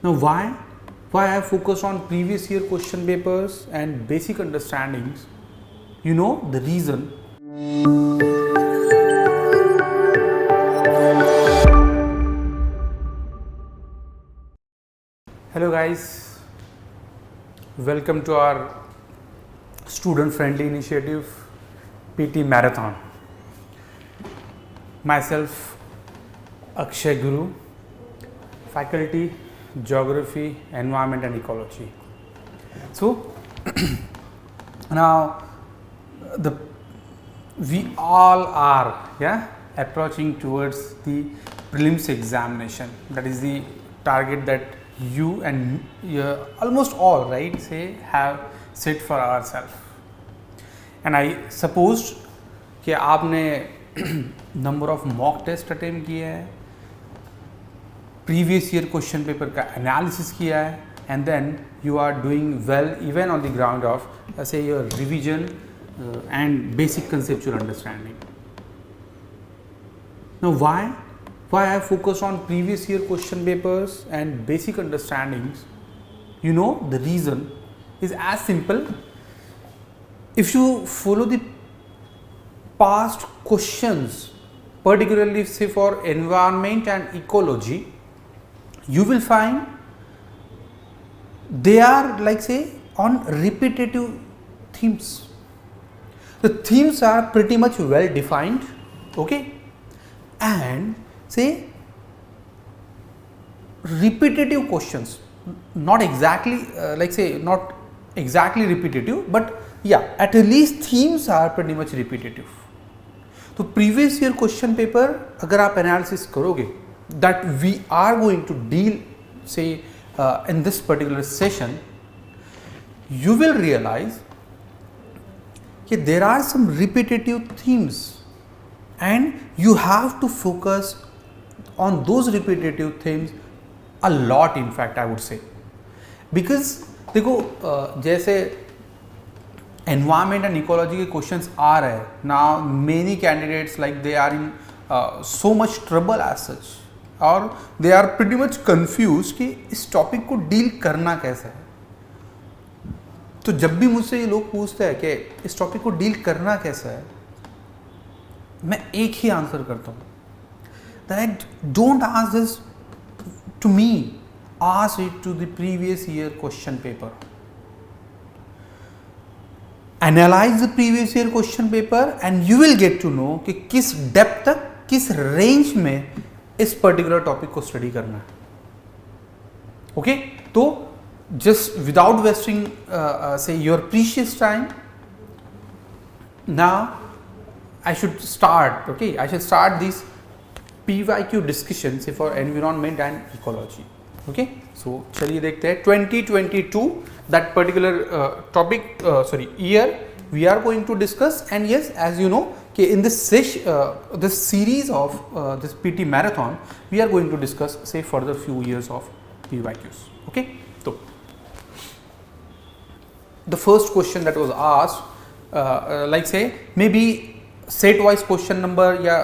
Now why I focus on previous year question papers and basic understandings? You know the reason. Hello guys, welcome to our student friendly initiative PT Marathon. Myself Akshay Guru, faculty Geography, Environment and Ecology. So now we all are approaching towards the prelims examination. That is the target that you and almost all have set for ourselves. And I suppose कि आपने number of mock test attempt किए हैं, previous year question paper का analysis किया है, and then you are doing well even on the ground of say your revision and basic conceptual understanding. Now why I focus on previous year question papers and basic understandings? You know the reason is as simple. If you follow the past questions, particularly say for environment and ecology, you will find they are like say on repetitive themes. The themes are pretty much well defined, okay, and say repetitive questions, not exactly not exactly repetitive, but yeah, at least themes are pretty much repetitive. तो previous year question paper अगर आप analysis करोगे that we are going to deal say in this particular session, you will realize that there are some repetitive themes and you have to focus on those repetitive themes a lot, in fact I would say, because देखो जैसे environment and ecology के questions आ रहे हैं now, many candidates like they are in so much trouble as such, और they are pretty much confused कि इस topic को deal करना कैसे है. तो जब भी मुझसे ये लोग पूछते हैं कि इस topic को deal करना कैसे है, मैं एक ही आंसर करता हूँ, that don't ask this to me, ask it to the previous year question paper. Analyze the previous year question paper and you will get to know कि किस depth तक, किस range में इस particular topic को study करना है. Okay? तो just without wasting say your precious time, now I should start. Okay, I should start this PYQ discussion say for environment and ecology. Okay, so चलिए देखते हैं 2022 that particular topic year we are going to discuss. And yes, as you know कि in this this series of this PT marathon we are going to discuss say further few years of PYQs. Okay, so the first question that was asked like say maybe set wise question number या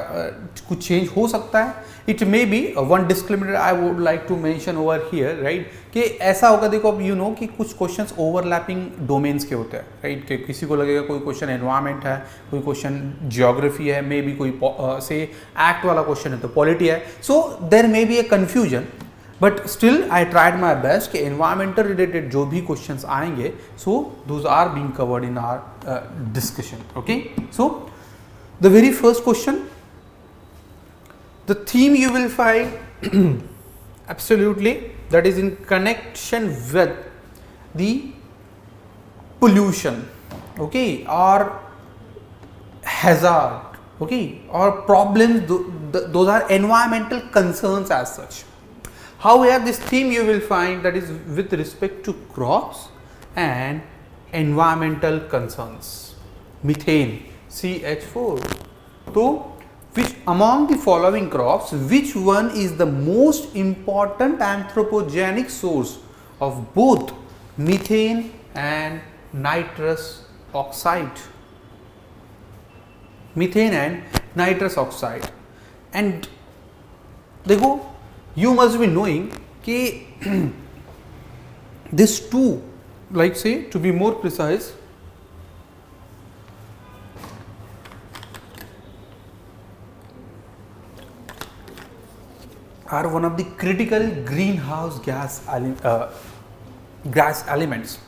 कुछ change हो सकता है. It may be one disclaimer I would like to mention over here, right, कि ऐसा होगा, देखो अब you know कि कुछ questions overlapping domains के होते हैं, right, कि किसी को लगेगा कोई question environment है, कोई question geography है, may be कोई say act वाला question है तो polity है, so there may be a confusion, but still I tried my best कि environmental related जो भी questions आएंगे, so those are being covered in our discussion. Okay, so the very first question, the theme you will find absolutely that is in connection with the pollution, okay, or hazard, okay, or problems, those are environmental concerns as such. However, this theme you will find that is with respect to crops and environmental concerns. Methane, CH4. So, which among the following crops, which one is the most important anthropogenic source of both methane and nitrous oxide? Methane and nitrous oxide. And देखो, you must be knowing कि this two, like say to be more precise, are one of the critical greenhouse gas elements,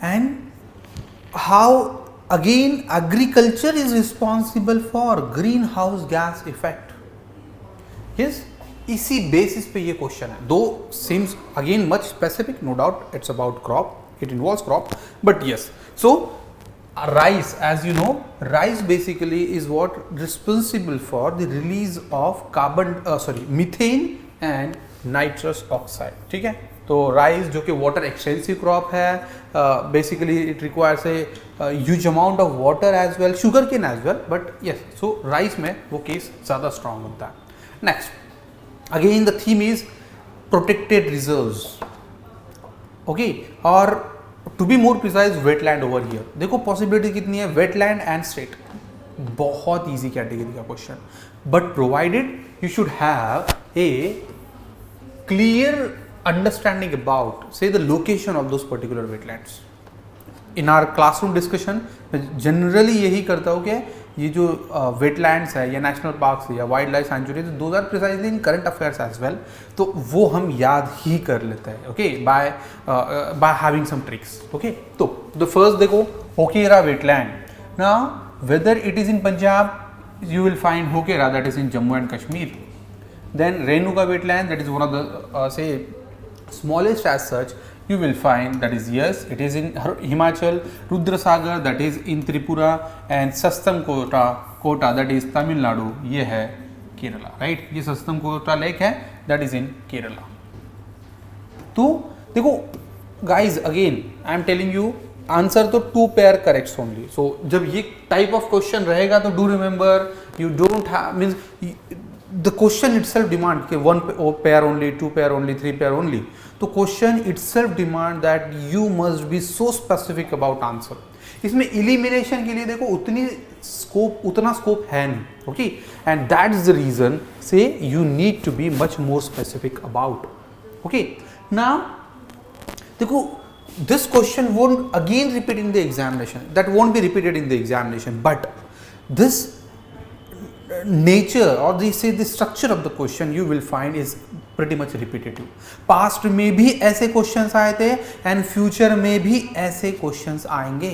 and how again agriculture is responsible for greenhouse gas effect. Yes, इसी basis पे ये question है. दो seems again much specific, no doubt it's about crop, it involves crop, but yes. So rice, as you know, rice basically is what responsible for the release of methane and nitrous oxide. ठीक है, तो rice जो कि water extensive crop है, basically it requires a huge amount of water as well, sugar cane as well, but yes, so rice में वो case ज़्यादा strong होता है. Next, again the theme is protected reserves. Okay, और to be more precise wetland over here. देखो possibility कितनी है, wetland and state, बहुत इजी कैटेगरी का question, but provided you should have a clear understanding about say the location of those particular wetlands. In our classroom discussion generally यही करता हूँ कि ये जो wetlands है या national parks है या wildlife sanctuaries, those are precisely in current affairs as well, तो वो हम याद ही कर लेते हैं. okay, by having some tricks. okay, तो the first देखो Hokera wetland. now whether it is in Punjab, you will find Hokera, that is in Jammu and Kashmir. then Renuka wetland, that is one of the say smallest as such, you will find that is yes, it is in Himachal. Rudrasagar, that is in Tripura, and Sastamkota, that is Tamil Nadu, ये है Kerala. Right, ये सस्तमकोटा lake है, that is in Kerala. तो देखो guys, again I am telling you, answer तो 2 pair corrects only. सो जब ये type of question रहेगा तो do remember, you don't have means the question itself demand कि 1 pair only, 2 pair only, 3 pair only. तो question itself demand that you must be so specific about answer. इसमें elimination के लिए देखो उतना scope है नहीं. okay, and that is the reason say you need to be much more specific about. okay, now देखो this question won't again repeat in the examination, that won't be repeated in the examination, but this nature or the structure of the question you will find is pretty much repetitive. past में भी ऐसे questions आए थे and future में भी ऐसे questions आएंगे.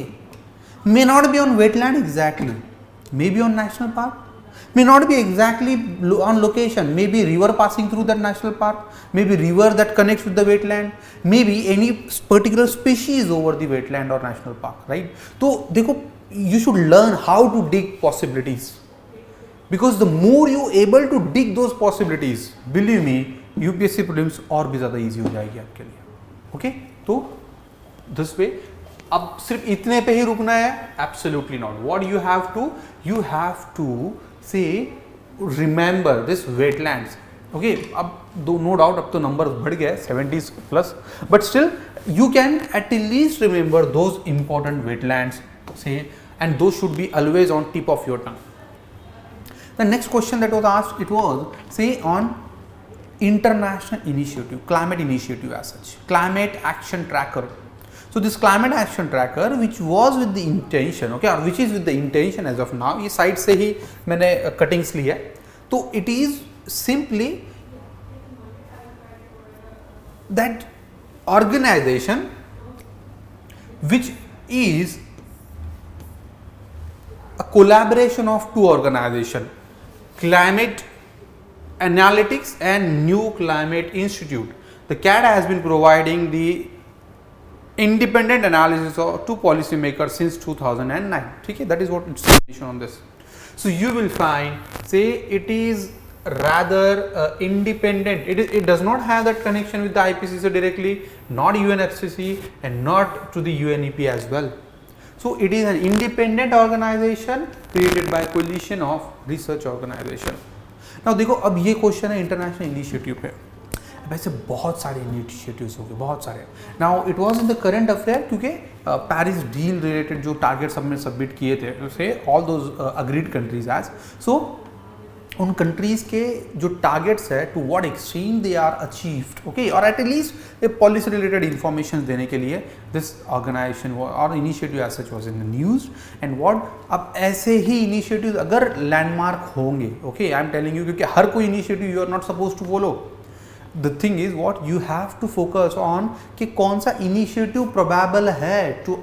may not be on wetland exactly, may be on national park, may not be exactly on location, may be river passing through that national park, may be river that connects with the wetland, may be any particular species over the wetland or national park. right, तो देखो you should learn how to dig possibilities, because the more you able to dig those possibilities, believe me, UPSC prelims और भी ज़्यादा easy हो जाएगी आपके लिए. okay, तो this way, अब सिर्फ इतने पे ही रुकना है? absolutely not. what you have to say, remember this wetlands. okay, अब no doubt अब तो numbers बढ़ गए 70s plus, but still you can at least remember those important wetlands, say, and those should be always on tip of your tongue. The next question that was asked, it was say on international initiative, climate initiative as such, climate action tracker. So this climate action tracker, which was with the intention, okay, or which is with the intention as of now, ये site से ही मैंने cuttings ली है, तो it is simply that organization which is a collaboration of 2 organizations, Climate Analytics and New Climate Institute. The CAD has been providing the independent analysis of 2 policymakers since 2009. Okay, that is what it's mentioned on this. So you will find, say, it is rather independent. It does not have that connection with the IPCC directly, not UNFCCC, and not to the UNEP as well. So it is an independent organization created by coalition of research organization. Now देखो, अब ये question है international initiative पे. वैसे बहुत सारे initiatives होंगे, बहुत सारे. Now it was in the current affair, क्योंकि पेरिस डील रिलेटेड जो टारगेट्स हमने सबमिट किए थे, से all those agreed countries as. सो उन कंट्रीज के जो टारगेट्स है to what extent they are achieved, okay, और at least a policy related information देने के लिए दिस ऑर्गेनाइजेशन और initiative as such was in the news and what. अब ऐसे ही इनिशिएटिव अगर लैंडमार्क होंगे, okay, I am telling you, क्योंकि हर कोई initiative you are not suppose to follow. The thing is what you have to focus on कि कौन सा इनिशिएटिव प्रोबेबल है to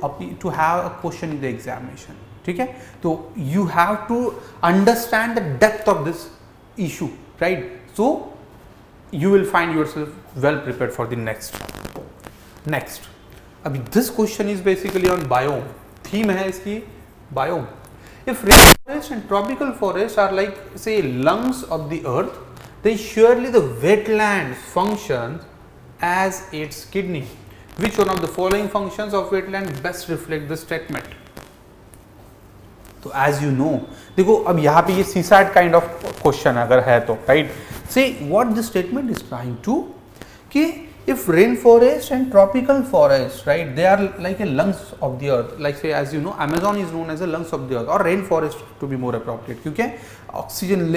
have a question in the examination, ठीक है। तो you have to understand the depth of this issue, right, so you will find yourself well prepared for the next. अभी this question is basically on biome, theme है इसकी biome. If rain forest and tropical forest are like say lungs of the earth, then surely the wetlands function as its kidney. Which one of the following functions of wetland best reflect this statement? तो as you know, देखो अब यहाँ पे ये CSAT kind of question अगर है तो, right, so what this statement is trying to कि if rainforest and tropical forest, right, they are like a lungs of the earth, like say as you know Amazon is known as a lungs of the earth, or rainforest to be more appropriate, क्योंकि oxygen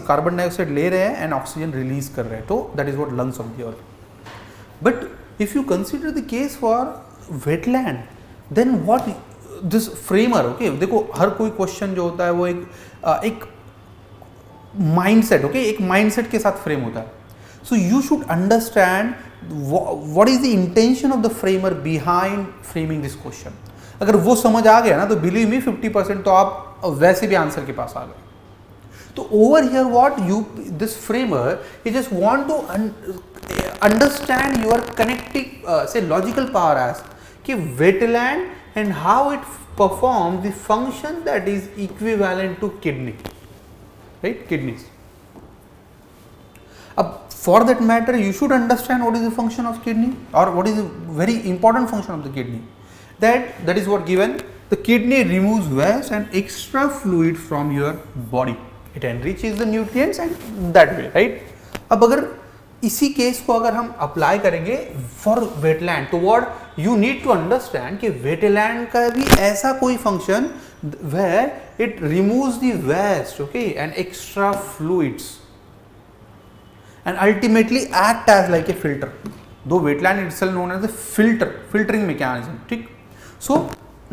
carbon dioxide ले रहे हैं and oxygen release कर रहे हैं, तो that is what lungs of the earth. But if you consider the case for wetland, then what this framer, okay, देखो हर कोई क्वेश्चन जो होता है वो एक माइंडसेट, ओके, एक माइंडसेट के साथ फ्रेम होता है। So you should understand what is the intention of the framer behind framing this question. अगर वो समझ आ गया ना तो believe me 50% तो आप वैसे भी आंसर के पास आ गए। तो over here what this framer he just want to understand your connecting say logical power as कि wetland and how it performs the function that is equivalent to kidney, right, kidneys. For that matter, you should understand what is the function of kidney, or what is the very important function of the kidney. That is what given. The kidney removes waste and extra fluid from your body. It enriches the nutrients and that way, right? अब अगर इसी case को अगर हम apply करेंगे for wetland, तो what you need to understand कि wetland का भी ऐसा कोई function where it removes the waste, okay, and extra fluids and ultimately act as like a filter, though wetland itself known as a filtering mechanism, ठीक। so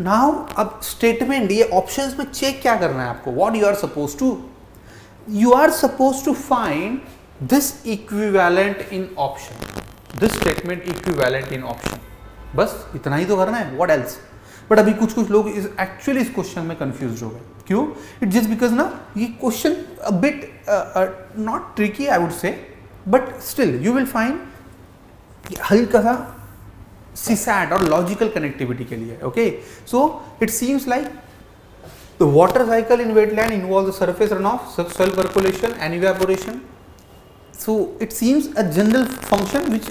now अब statement ये options में check क्या करना है आपको, what you are supposed to find this equivalent in option, this statement equivalent in option, बस इतना ही तो करना है, what else। बट अभी कुछ लोग इस एक्चुअली इस क्वेश्चन में कंफ्यूज हो गए, क्यों, इट जस्ट बिकॉज ना ये question a bit not tricky I would say, but still you will find हल्का सा सीसैट और लॉजिकल कनेक्टिविटी के लिए, okay. So it seems like the water cycle in wetland involve the surface run of, soil percolation and evaporation. So it seems a general function which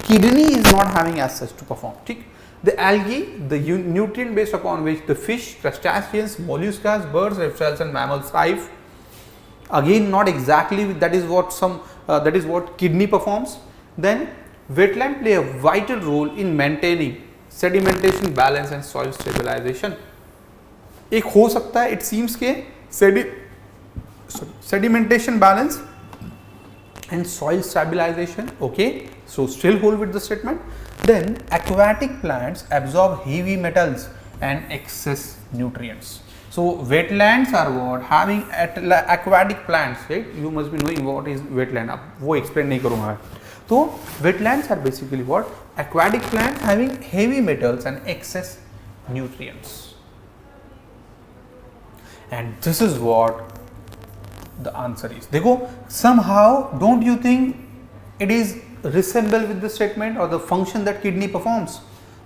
kidney is not having as such to perform. ठीक, the algae, the nutrient based upon which the fish, crustaceans, molluscs, birds, reptiles and mammals thrive. Again, not exactly that is what kidney performs. Then wetland play a vital role in maintaining sedimentation balance and soil stabilization. एक हो सकता है, it seems के sedimentation balance and soil stabilization, okay, so still hold with the statement. Then aquatic plants absorb heavy metals and excess nutrients. So wetlands are what having aquatic plants, right? You must be knowing what is wetland. अब वो explain नहीं करूँगा. तो wetlands are basically what aquatic plants having heavy metals and excess nutrients. And this is what the answer is. देखो, somehow don't you think it is resemble with the statement or the function that kidney performs?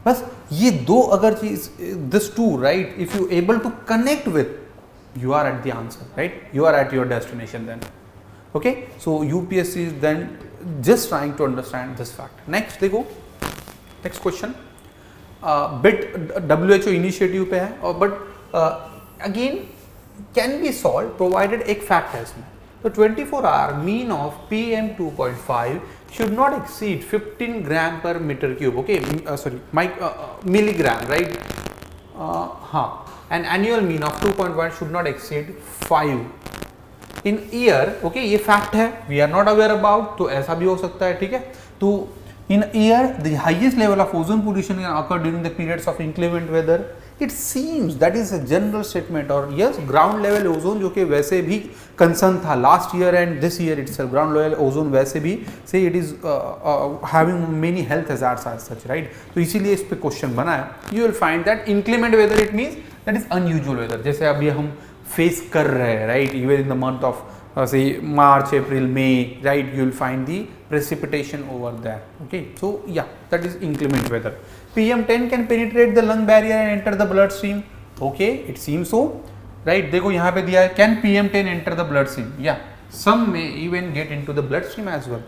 बस ये दो अगर चीज, this two, right, if you able to connect with, you are at the answer, right, you are at your destination then, okay. So UPSC is then just trying to understand this fact. Next देखो, next question, bit WHO initiative पे है, और but again can be solved provided एक fact है इसमें. तो 24-hour mean of PM 2.5 should not exceed 15 gram per meter cube, okay, milligram, right, हाँ, and annual mean of 2.1 should not exceed 5 in year, okay, ये fact है, we are not aware about, तो ऐसा भी हो सकता है, ठीक है। तो in a year the highest level of ozone pollution can occur during the periods of inclement weather. It seems that is a general statement, और yes, ground level ozone जो कि वैसे भी concern था last year and this year itself, ground level ozone वैसे भी say it is having many health hazards as such, right? तो इसीलिए इस पे क्वेश्चन बना है। You will find that inclement weather it means that is unusual weather, जैसे अभी हम फेस कर रहे हैं, right? Even in the month of say March, April, May, right? You will find the precipitation over there. Okay, so yeah, that is inclement weather. PM10 can penetrate the lung barrier and enter the bloodstream. Okay, it seems so, right? देखो यहाँ पे दिया है, can PM10 enter the bloodstream? Yeah, some may even get into the bloodstream as well.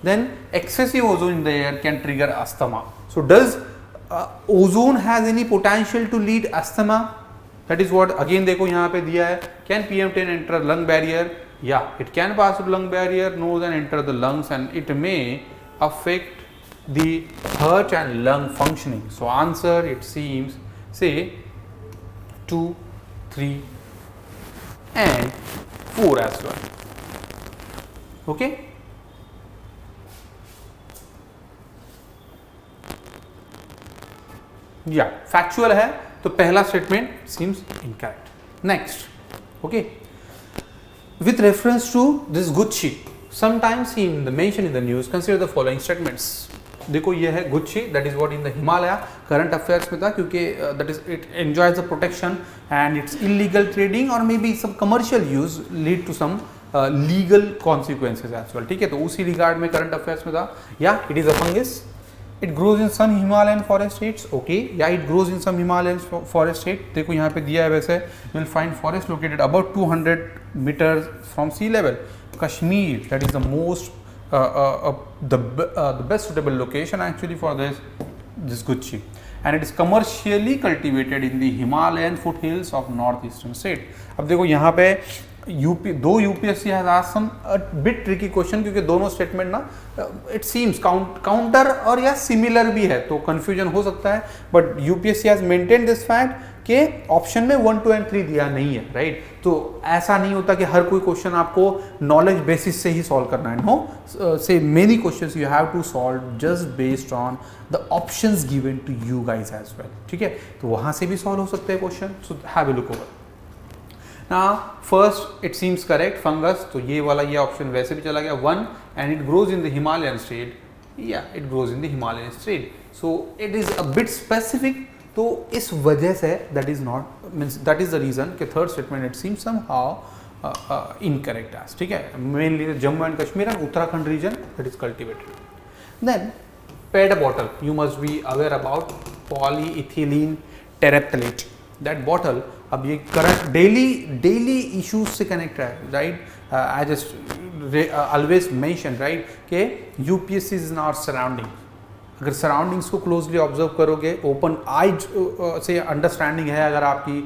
Then excessive ozone in the air can trigger asthma. So does ozone has any potential to lead asthma? That is what again देखो यहाँ पे दिया है, can PM10 enter lung barrier? Yeah, it can pass through lung barrier, nose and enter the lungs, and it may affect the heart and lung functioning. So answer it seems say 2, 3 and 4 as well. Okay. Yeah, factual है तो पहला statement seems incorrect. Next, okay. With reference to this Gucci, sometimes seen the mention in the news, consider the following statements. देखो ये है Gucci, that is what in the Himalaya current affairs में था, क्योंकि that is it enjoys the protection and its illegal trading or maybe some commercial use lead to some legal consequences as well, ठीक है। तो उसी regard में current affairs में था। या it is a fungus, it grows in some Himalayan forest states, okay, या it grows in some Himalayan forest state. देखो यहाँ पे दिया है, वैसे you will find forest located about 200 metres from sea level. Kashmir, that is the most the best suitable location actually for this Gucci, and it is commercially cultivated in the Himalayan foothills of northeastern state. अब देखो यहाँ पे UPSC has asked some bit tricky question, क्योंकि दोनों statement ना it seems counter और या similar भी है, तो कंफ्यूजन हो सकता है। But UPSC has maintain this fact कि ऑप्शन में 1, 2 and 3 दिया नहीं है, राइट। तो ऐसा नहीं होता कि हर कोई क्वेश्चन आपको नॉलेज बेसिस से ही सॉल्व करना है, no, so many questions you have to solve just based on the options given to you guys as well, ठीक है। तो वहां से भी सॉल्व हो सकते हैं question, so have a look over. Now first it seems correct, fungus, तो ये वाला ये ऑप्शन वैसे भी चला गया 1, and it grows in the Himalayan state. Yeah, it grows in the Himalayan state. So it is a bit specific. तो इस वजह से that is not means that is the reason कि third statement it seems somehow incorrect as, ठीक है। Mainly the Jammu and Kashmir and Uttarakhand region that is cultivated. Then PET bottle, you must be aware about polyethylene terephthalate. That bottle, अब ये current daily issues से connect है, right. I just always mention, right, कि UPSC is in our surrounding. अगर surroundings को closely observe करोगे, open eyes से understanding है अगर आपकी,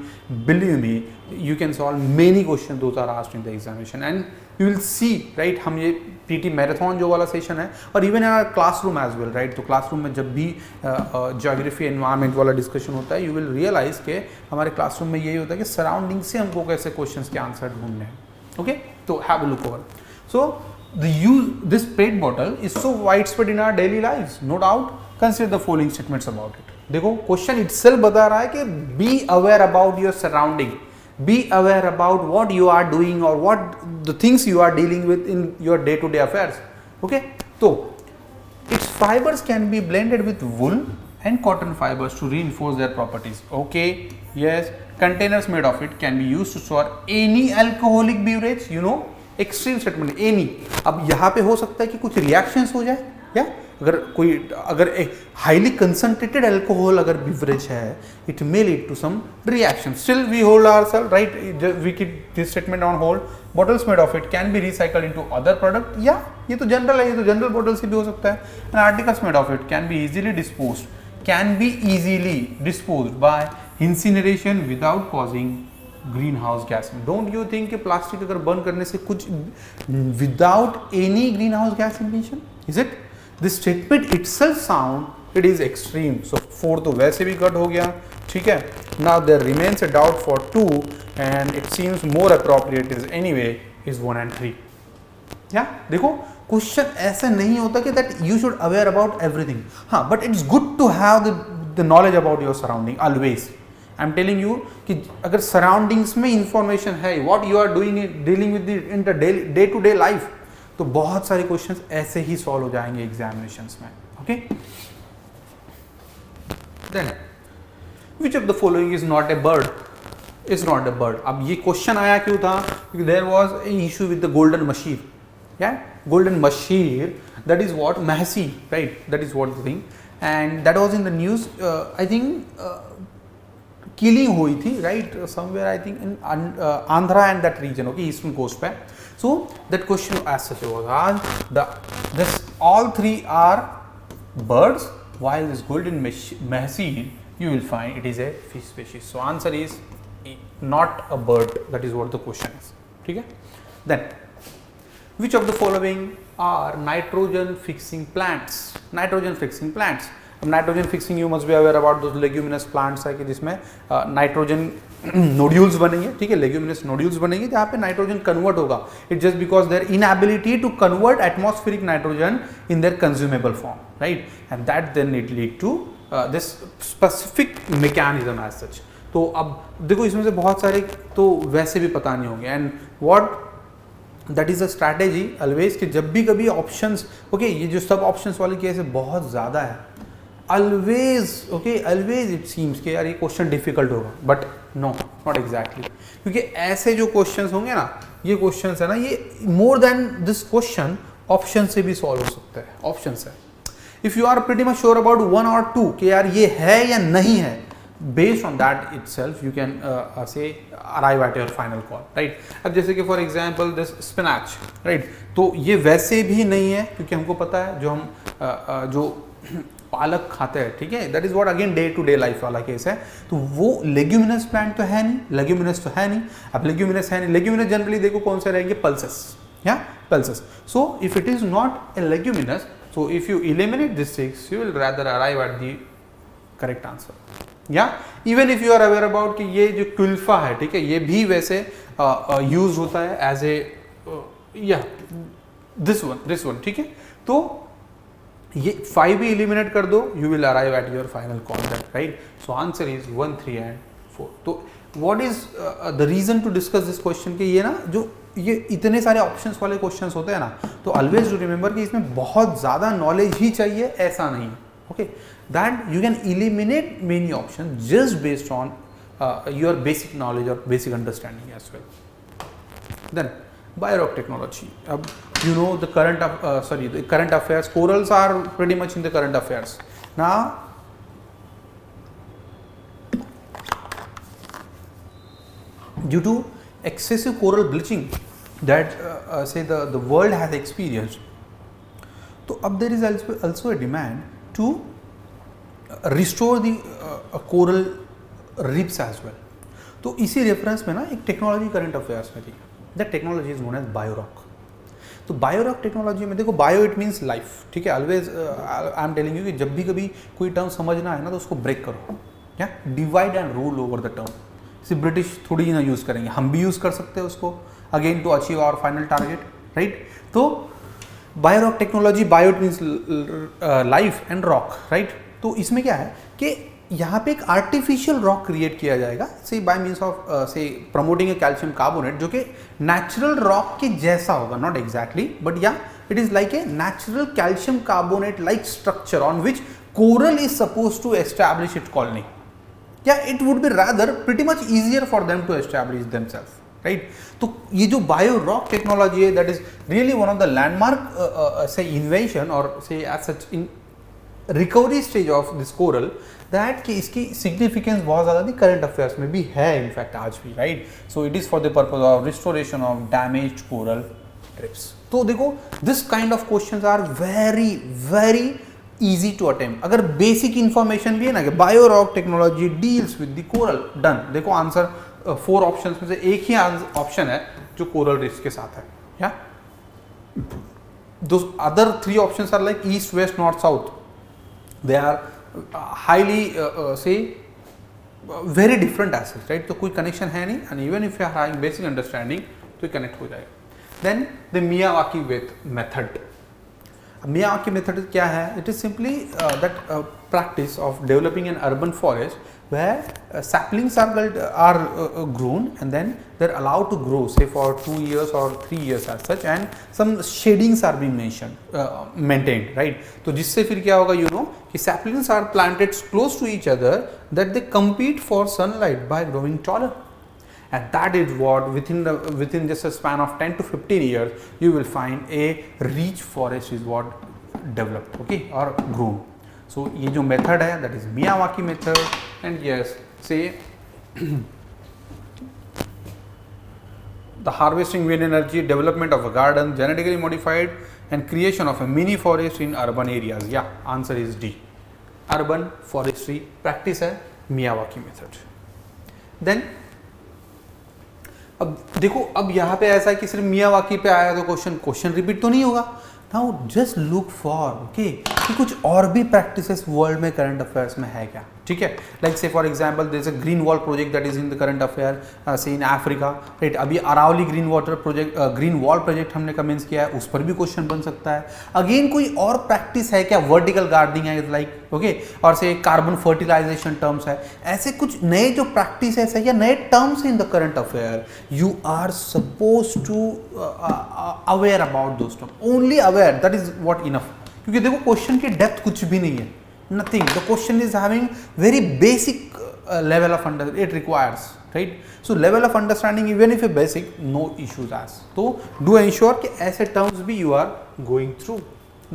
believe me you can solve many question those are asked in the examination and you will see, right. हम ये पीटी मैराथन जो वाला सेशन है, और even in our classroom as well, right. तो क्लासरूम में जब भी ज्योग्राफी एनवायरनमेंट वाला डिस्कशन होता है, यू विल रियलाइज के हमारे क्लासरूम में यही होता है कि सराउंडिंग से हमको कैसे क्वेश्चंस के आंसर ढूंढने हैं, ओके। तो have a look over. So this PET bottle is so widespread in our daily lives, no doubt. Consider the following statements about it. देखो क्वेश्चन itself बता रहा है कि be aware about your surrounding, be aware about what you are doing or what the things you are dealing with in your day-to-day affairs. Okay, तो its fibers can be blended with wool and cotton fibers to reinforce their properties. Okay, yes, containers made of it can be used to store any alcoholic beverage, you know. Extreme statement any. अब यहाँ पे हो सकता है कि कुछ reactions हो जाए, या अगर एक हाईली कंसंट्रेटेड अल्कोहल अगर बिवरेज है, it may lead to some reaction. Still we hold ourself, right, we keep this statement on hold. Bottles made of it can be recycled into other product, या ये तो general है, ये तो general bottle से भी हो सकता है। And articles made of it can be easily disposed by incineration without causing green house gas. Don't you think कि प्लास्टिक अगर बर्न करने से कुछ without any green house gas emission, is it? This statement itself sound it is extreme. So 4 तो वैसे भी cut हो गया, ठीक है। Now there remains a doubt for 2 and it seems more appropriate is anyway is 1 and 3. या देखो question ऐसे नहीं होता कि that you should aware about everything. हाँ, but it's good to have the knowledge about your surrounding always. I am telling you कि अगर surroundings में इंफॉर्मेशन है, what you are doing dealing with in the day to day life, तो बहुत सारे questions ऐसे ही solve हो जाएंगे एग्जामिनेशंस में. Okay, then which of the following is not a bird? Is not a bird. अब ये क्वेश्चन आया क्यों था? क्योंकि there was a issue with the golden mahseer. Yeah, golden mashir, that is what Mahsi, right? That is what the thing, and that was in the news. I think killing हुई थी, right? Somewhere I think in Andhra and that region, okay, eastern coast पे. So that question as such was asked. This all three are birds, while this golden mahseer you will find it is a fish species. So answer is not a bird. That is what the question is. ठीक है? Then which of the following are nitrogen fixing plants? Nitrogen fixing plants. अब nitrogen fixing you must be aware about those leguminous plants है कि जिसमें nitrogen nodules बनेंगे. ठीक है, leguminous nodules बनेंगे जहाँ पे नाइट्रोजन कन्वर्ट होगा. It just because there inability to convert atmospheric nitrogen in there consumable form, right? And that then it lead to this specific mechanism as such. तो अब देखो इसमें से बहुत सारे तो वैसे भी पता नहीं होंगे. And what that is a strategy always कि जब भी कभी ऑप्शंस, ओके, ये जो सब ऑप्शंस वाले केस है बहुत ज़्यादा है always. Okay, always it seems कि यार ये क्वेश्चन डिफिकल्ट होगा, बट नो, नॉट एग्जैक्टली. क्योंकि ऐसे जो क्वेश्चंस होंगे ना, ये क्वेश्चंस है ना, ये more than this question option से भी सॉल्व हो सकता है. ऑप्शन है, if you are pretty much sure about 1 or 2 कि यार ये है या नहीं है, based on that itself you can say arrive at your final call, right? अब जैसे कि for example this spinach, right? तो ये वैसे भी नहीं है क्योंकि हमको पता है जो हम जो पालक खाते हैं, ठीक है, that is what again day to day life वाला केस है. तो वो leguminous plant तो है नहीं, leguminous तो है नहीं. अब leguminous है नहीं, leguminous generally देखो कौन से रहेंगे? pulses, yeah, pulses. So if it is not a leguminous, so if you eliminate these 6 you will rather arrive at the correct answer. या even if you are aware about कि ये जो क्विल्फा है, ठीक है, ये भी वैसे यूज होता है एज ए या दिस वन, ठीक है. तो ये 5 भी एलिमिनेट कर दो, you will arrive at your final concept, right? So answer is 1, 3 and 4. तो what is the reason to discuss this question कि ये ना जो ये इतने सारे ऑप्शंस वाले क्वेश्चंस होते हैं ना, तो ऑलवेज टू रिमेंबर कि इसमें बहुत ज़्यादा नॉलेज ही चाहिए, ऐसा नहीं है. Okay, that you can eliminate many options just based on your basic knowledge or basic understanding as well. Then Bio-Rock technology. You know the current affairs. Corals are pretty much in the current affairs now. Due to excessive coral bleaching that say the world has experienced, so अब there is also a demand to restore the coral reefs as well. तो इसी reference में ना एक technology current affairs में थी. That technology is known as biorock. तो biorock technology में देखो, बायो इट मीन्स लाइफ, ठीक है. Always I am telling you कि जब भी कभी कोई टर्म समझना है ना तो उसको ब्रेक करो. क्या? Divide and rule over the term. सिर्फ ब्रिटिश थोड़ी ना यूज़ करेंगे, हम भी यूज़ कर सकते हैं उसको again to achieve our final target, right? तो biorock technology, bio it means life and rock, right? तो इसमें क्या है कि यहाँ पे एक आर्टिफिशियल रॉक क्रिएट किया जाएगा, say by means of say promoting a calcium carbonate, जो कि नेचुरल रॉक के जैसा होगा, नॉट एग्जैक्टली, बट या it is like a natural calcium carbonate like structure on which coral is suppose to establish it colony. या it would be rather pretty much easier for them to establish themselves, right? तो ये जो bio rock technology है, that is really one of the landmark से invention और so as such in recovery stage of this coral, that कि इसकी significance बहुत ज़्यादा थी, करंट अफेयर्स में भी है इनफैक्ट आज भी, right? So it is for the purpose of restoration of damaged coral reefs. तो देखो this kind of questions are very very easy to attempt. अगर बेसिक इंफॉर्मेशन भी है ना कि bio rock technology deals with the coral, done. देखो answer 4 options में से एक ही ऑप्शन है जो कोरल रीफ्स के साथ है. या those other 3 options are like east, west, north, south. They are highly say very different assets, right? तो कोई कनेक्शन है नहीं, and even if you are having basic understanding तो कनेक्ट हो जाएगा. Then the Miyawaki method. Miyawaki method क्या है? It is simply that practice of developing an urban forest where saplings are grown and then they're allowed to grow, say for 2 years or 3 years as such, and some shadings are being maintained, right? तो जिससे फिर क्या होगा, you know, कि saplings are planted close to each other that they compete for sunlight by growing taller. And that is what within just a span of 10 to 15 years you will find a rich forest is what developed, okay, or grown. So ये जो method है, that is Miyawaki method. And yes, say the harvesting wind energy, development of a garden, genetically modified, and creation of a mini forest in urban areas. Yeah, answer is D. Urban forestry practice है Miyawaki method. Then अब देखो, अब यहाँ पे ऐसा है कि सिर्फ मियावाकी पे आया तो क्वेश्चन रिपीट तो नहीं होगा. Now just look for okay कि कुछ और भी प्रैक्टिसेस वर्ल्ड में करंट अफेयर्स में है क्या. ठीक है, like so for example there is a green wall project that is in the current affair so in Africa, right. अभी Aravalli green water project, green wall project हमने कमेंट्स किया है, उस पर भी क्वेश्चन बन सकता है. अगेन कोई और प्रैक्टिस है क्या, वर्टिकल गार्डनिंग है लाइक, ओके, और से कार्बन फर्टिलाइजेशन टर्म्स है. ऐसे कुछ नए जो प्रैक्टिस है या नए terms in the current affair, you are suppose to aware about those term, only aware, that is what enough. क्योंकि देखो क्वेश्चन की डेप्थ कुछ भी नहीं है, nothing. The question is having very basic level of it requires, right? So level of understanding, even if a basic, no issues as. So do ensure कि ऐसे terms भी you are going through.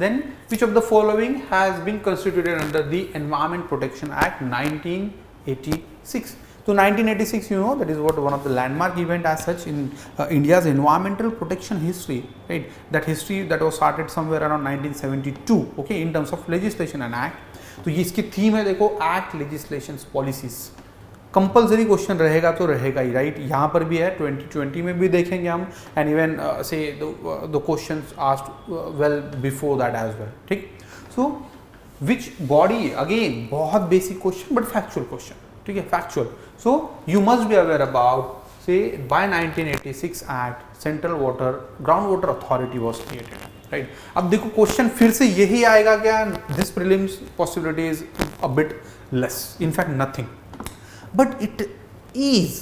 Then which of the following has been constituted under the Environment Protection Act 1986? So 1986, you know, that is what one of the landmark event as such in India's environmental protection history, right? That history that was started somewhere around 1972, okay, in terms of legislation and act. तो ये इसकी theme है, देखो, act, legislations, policies. Compulsory question रहेगा तो रहेगा ही, right. यहाँ पर भी है, 2020 में भी देखेंगे हम, and even say the questions asked well before that as well. ठीक. सो विच बॉडी, अगेन बहुत basic question but factual question. ठीक है, factual. So you must be aware about say by 1986 act central water ground water authority was created, right. अब देखो question फिर से यही आएगा क्या, this prelims possibility is a bit less, in fact nothing, but it is,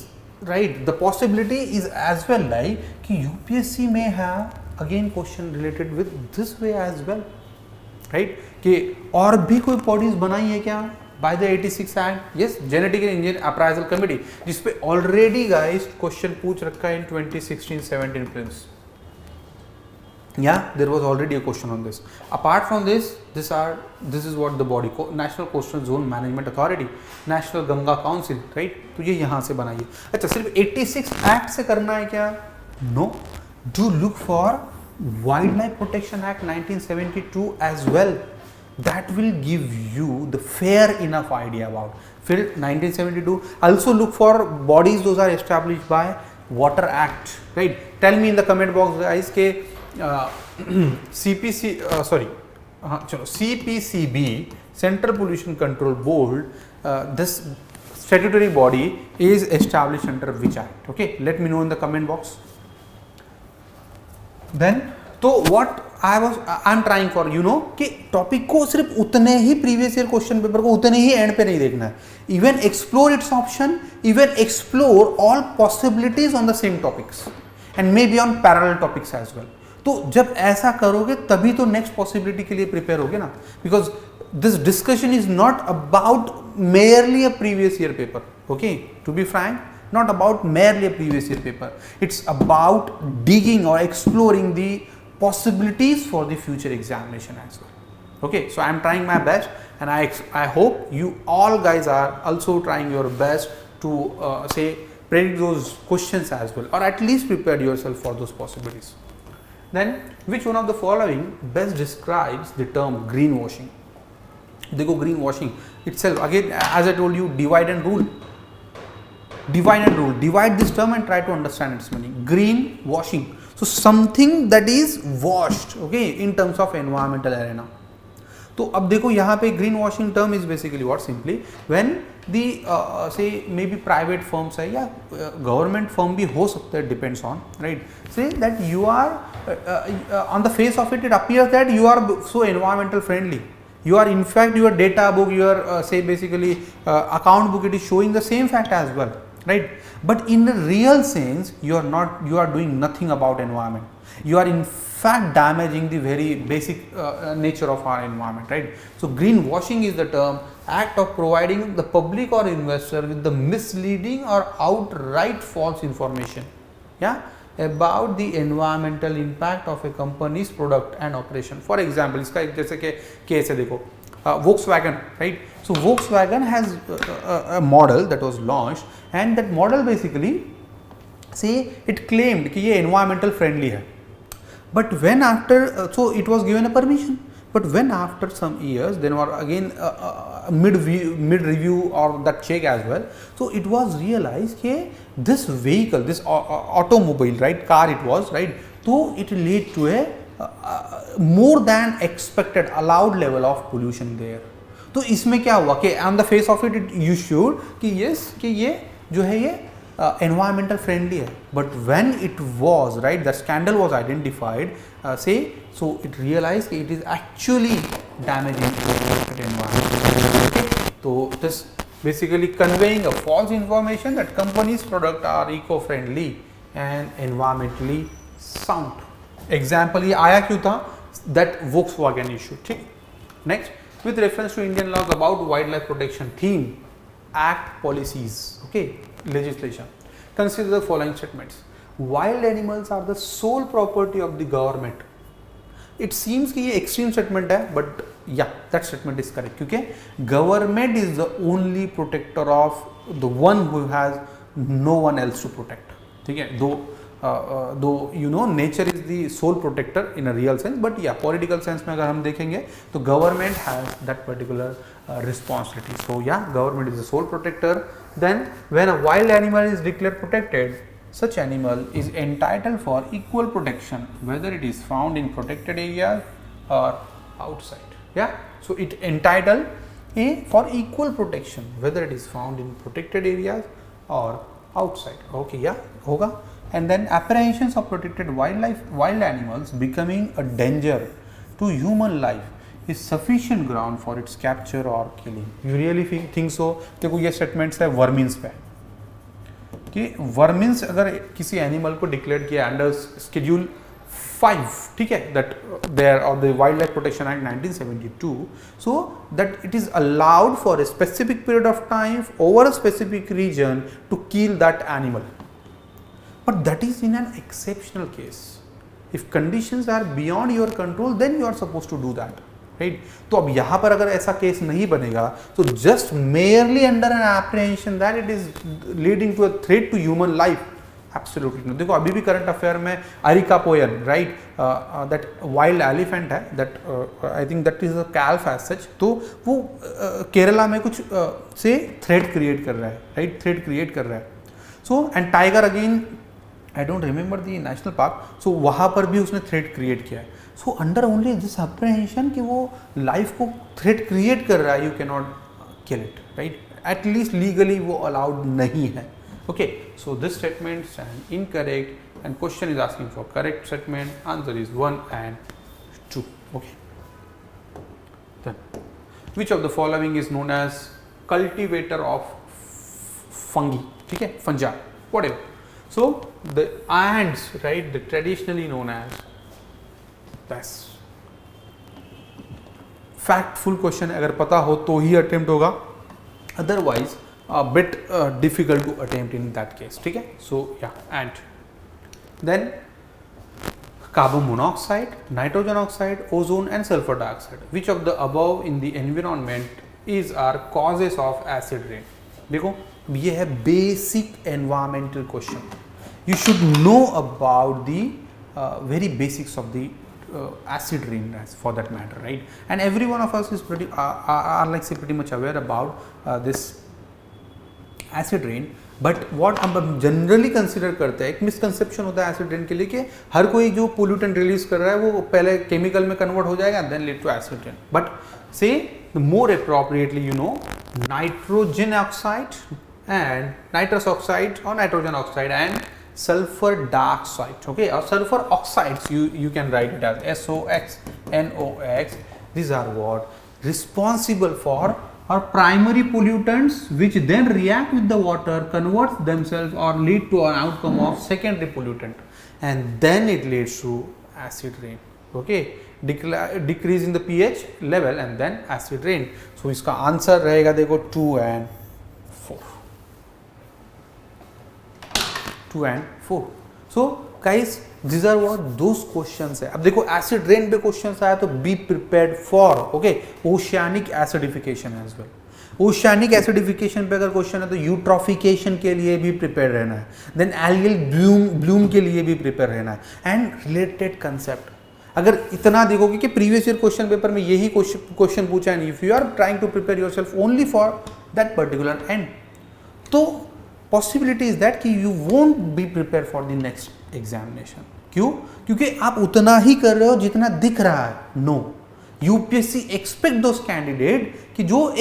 right. The possibility is as well like कि UPSC में have again question related with this way as well, right. कि और भी कोई बॉडीज बनाई है क्या by the 86 act. Yes, genetical engineer appraisal committee, जिसपे ऑलरेडी गाइस क्वेश्चन पूछ रखा है in 2016-17 prelims. Yeah, there was already a question on this. Apart from this, this is what the body, National Coastal Zone Management Authority, National Ganga Council, right? तो ये यहाँ से बनाइए. अच्छा, सिर्फ 86 एक्ट से करना है क्या? No. Do look for Wildlife Protection Act 1972 as well. That will give you the fair enough idea about. फिर 1972. Also look for bodies those are established by Water Act, right? Tell me in the comment box guys के CPCB, Central Pollution Control Board, this statutory body is established under which act? Okay, let me know in the comment box. Then तो what I'm trying for, you know, कि topic को सिर्फ उतने ही previous year question paper को उतने ही end पे नहीं देखना है. Even explore its option, even explore all possibilities on the same topics and may be on parallel topics as well. तो जब ऐसा करोगे तभी तो नेक्स्ट पॉसिबिलिटी के लिए प्रिपेयर होगे ना, because this discussion is not about merely a previous year paper, okay, to be frank, not about merely a previous year paper. It's about digging or exploring the possibilities for the future examination as well. Okay, so I am trying my best, and I hope you all guys are also trying your best to say predict those questions as well, or at least prepare yourself for those possibilities. Then which one of the following best describes the term greenwashing? देखो greenwashing itself, again as I told you, divide and rule. Divide this term and try to understand its meaning. Green washing, so something that is washed, okay, in terms of environmental arena. तो अब देखो यहाँ पे green washing term is basically what, simply when दी से may be private firms है या government firm भी हो सकता है, depends on, right. So that you are on the face of it, it appears that you are so environmental friendly. You are in fact your data book, your say basically account book, it is showing the same fact as well, right? But in the real sense, you are not, you are doing nothing about environment. You are in fact damaging the very basic nature of our environment, right? So greenwashing is the term, act of providing the public or investor with the misleading or outright false information, yeah, about the environmental impact of a company's product and operation. For example, इसका एक जैसे कि case है, देखो Volkswagen, right? So Volkswagen has a model that was launched, and that model basically say it claimed कि ये environmental friendly है, but when after so it was given a permission, but when after some years then were again mid review or that check as well, so it was realized कि this vehicle, this automobile, right, car it was, right, so it lead to a more than expected allowed level of pollution there. तो इसमें क्या हुआ कि on the face of it you should कि yes कि ये जो है ये environmental friendly है, but when it was, right, the scandal was identified, say, so it realized that it is actually damaging the environment. Okay, so this basically conveying a false information that companies' products are eco-friendly and environmentally sound. Example ये आया क्यों था? That Volkswagen issue. ठीक. Next, with reference to Indian laws about wildlife protection theme, act policies, okay, legislation, consider the following statements. Wild animals are the sole property of the government. It seems कि ये extreme statement है, but yeah, that statement is correct, क्योंकि government is the only protector of the one who has no one else to protect. ठीक है, though you know nature is the sole protector in a real sense, but yeah, political sense में अगर हम देखेंगे तो government has that particular responsibility. So yeah, government is the sole protector. Then when a wild animal is declared protected, such animal is entitled for equal protection whether it is found in protected areas or outside. Yeah, so it entitled for equal protection whether it is found in protected areas or outside. Okay, yeah, hoga. And then apprehensions of protected wild animals becoming a danger to human life is sufficient ground for its capture or killing. You really think so? देखो ये statements है वर्मिन्स पे कि वर्मिन्स अगर किसी animal को declare किया under schedule 5, ठीक है, that there of the wild life protection act 1972, so that it is allowed for a specific period of time over a specific region to kill that animal. But that is in an exceptional case. If conditions are beyond your control, then you are supposed to do that, right? तो अब यहाँ पर अगर ऐसा case नहीं बनेगा, तो just merely under an apprehension that it is leading to a threat to human life, absolutely no. देखो अभी भी करंट अफेयर में areca पोयन, right, that wild elephant है, that I think that is a calf as such, तो वो केरला में कुछ से थ्रेट क्रिएट कर रहा है, right, थ्रेट क्रिएट कर रहा है. So and tiger again, I don't remember the national park, so वहाँ पर भी उसने थ्रेट क्रिएट किया है. So under only this apprehension कि वो लाइफ को थ्रेट क्रिएट कर रहा है, you cannot kill it, right? At least legally वो allowed नहीं है. Okay, so this statement is incorrect and question is asking for correct statement. Answer is 1 and 2. Okay. Then which of the following is known as cultivator of fungi? ठीक है, fungi, whatever. So the ants, right, the traditionally known as, that's factful question. अगर पता हो तो ही attempt होगा, otherwise a bit difficult to attempt in that case. ठीक है, so yeah, ant. Then carbon monoxide, nitrogen oxide, ozone and sulfur dioxide. Which of the above in the environment is are causes of acid rain? देखो ये है basic environmental question. You should know about the very basics of the acid rain, for that matter, right? And every one of us is pretty are like say pretty much aware about this acid rain. But what हम generally consider करते हैं, एक misconception होता है acid rain के लिए कि हर कोई जो पोल्यूटेंट रिलीज कर रहा है वो पहले केमिकल में कन्वर्ट हो जाएगा then lead to acid rain. But say more appropriately you know nitrogen oxide and nitrous oxide or nitrogen oxide and sulfur dioxide. Okay, or sulfur oxides, you can write it as SOX, NOx. These are what responsible for or primary pollutants, which then react with the water, converts themselves or lead to an outcome of secondary pollutant, and then it leads to acid rain. Okay, decrease in the pH level and then acid rain. So इसका answer रहेगा देखो 2 and 4. 2 and 4. So guys, these are what those questions है. अब देखो acid rain पे questions आया तो be prepared for okay oceanic acidification as well. Oceanic acidification पे अगर क्वेश्चन है तो यूट्रोफिकेशन के लिए भी प्रिपेयर रहना है, देन एल्गल ब्लूम के लिए भी प्रिपेयर रहना है, एंड रिलेटेड कंसेप्ट. अगर इतना देखोगे कि प्रीवियस ईयर क्वेश्चन पेपर में यही क्वेश्चन पूछा है, if you are trying to prepare yourself only for that particular end, तो पॉसिबिलिटी इज दैट कि you won't be prepare for the next examination. क्यों? क्योंकि आप उतना ही कर रहे हो जितना दिख रहा है. नो, यूपीएससी एक्सपेक्ट दोस कैंडिडेट कि जो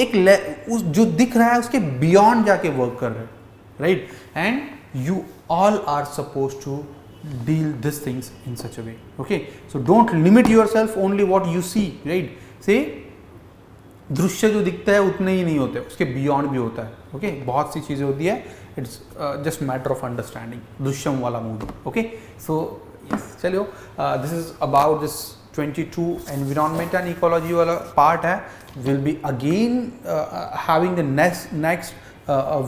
जो दिख रहा है उसके बियॉन्ड जाके वर्क कर रहे हैं, right? And you all are suppose to deal these things in such a way. Okay, so don't limit yourself only what you see, right? Say दृश्य जो दिखता है उतने ही नहीं होते, उसके बियॉन्ड भी होता है. ओके, बहुत सी चीज़ें होती है. It's just matter of understanding. Drishyam वाला मूवी. ओके, सो चलियो, this is about this 22 environment and ecology वाला पार्ट है. Will be again having the next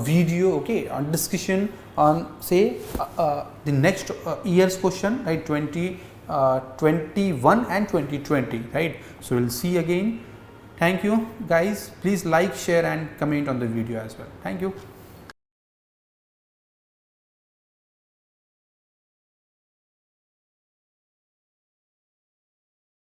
video, okay, on discussion on say the next year's question, right? 2021 and 2020, right? So we'll see again. Thank you guys. Please like, share and comment on the video as well. Thank you.